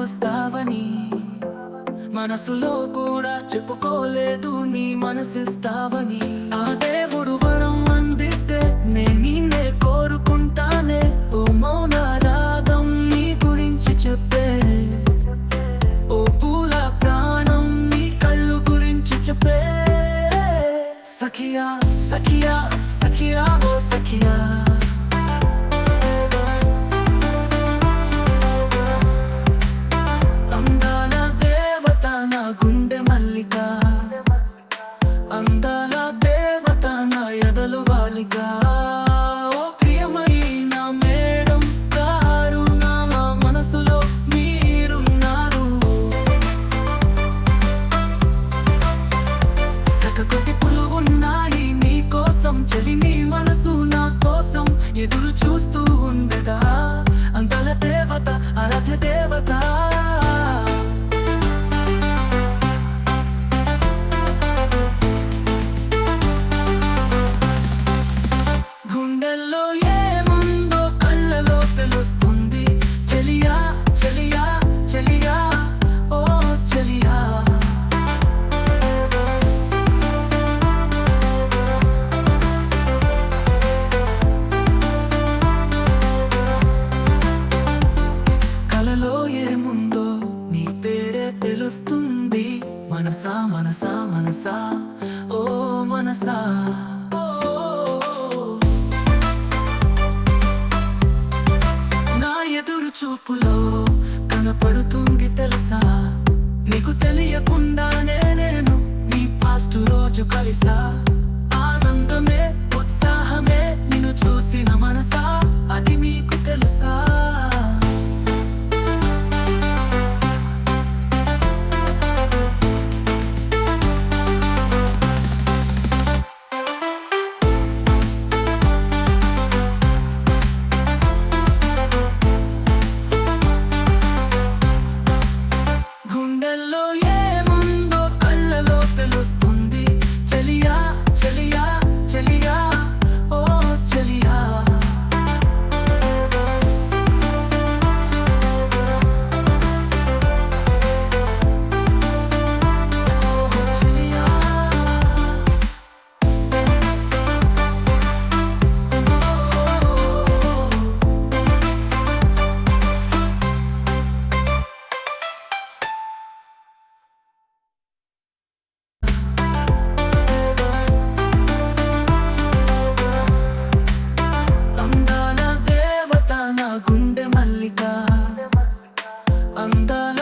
వస్తావని మనసులో కూడా చెప్పుకోలేదు నీ మనసిస్తావని. ఆ దేవుడు వరం అందిస్తే నిన్నే కోరుకుంటానే. ఓ మౌన రాగం నీ గురించి చెప్పే, ఓ పూల ప్రాణం నీ కళ్ళు గురించి చెప్పే. సఖియా సఖియా సఖియా ఓ సఖియా, అందాల దేవత నా గుండె మల్లిక, అందాల దేవత నా ఎదలు బాలిక. ఓ ప్రియమైన మేడం గారు, నా మనసులో మీరున్నారు. సతకొటి పులువున్నాయి నీ కోసం చెలి, నీ మనసు నా కోసం ఎదురు చూస్తూ ఉండదా. అందాల దేవత ఆరాధ్య దేవత, గుండెల్లో ఏముందో కళ్ళలో తెలుస్తుంది. చెలియా చెలియా చెలియా ఓ చెలియా, కలలో ఏముందో నీ పేరే తెలుస్తుంది. మనసా మనసా మనసా ఓ మనసా, నా ఎదురు చూపులో కనపడుతుంది తెలుసా. నీకు తెలియకుండానే నేను నీ పాస్ట్ రోజు కలిసా. ఆనందమే ఉత్సాహమే నిన్ను చూసిన మనసా, అది మీకు తెలుసా. గుండెల్లో ఏముందో కళ్ళలో తెలుస్తుంది. చెలియా చెలియా చెలియా ఓ చెలియా, ఓ చెలియా. అందాల దేవత నా గుండె మల్లిక, అందాల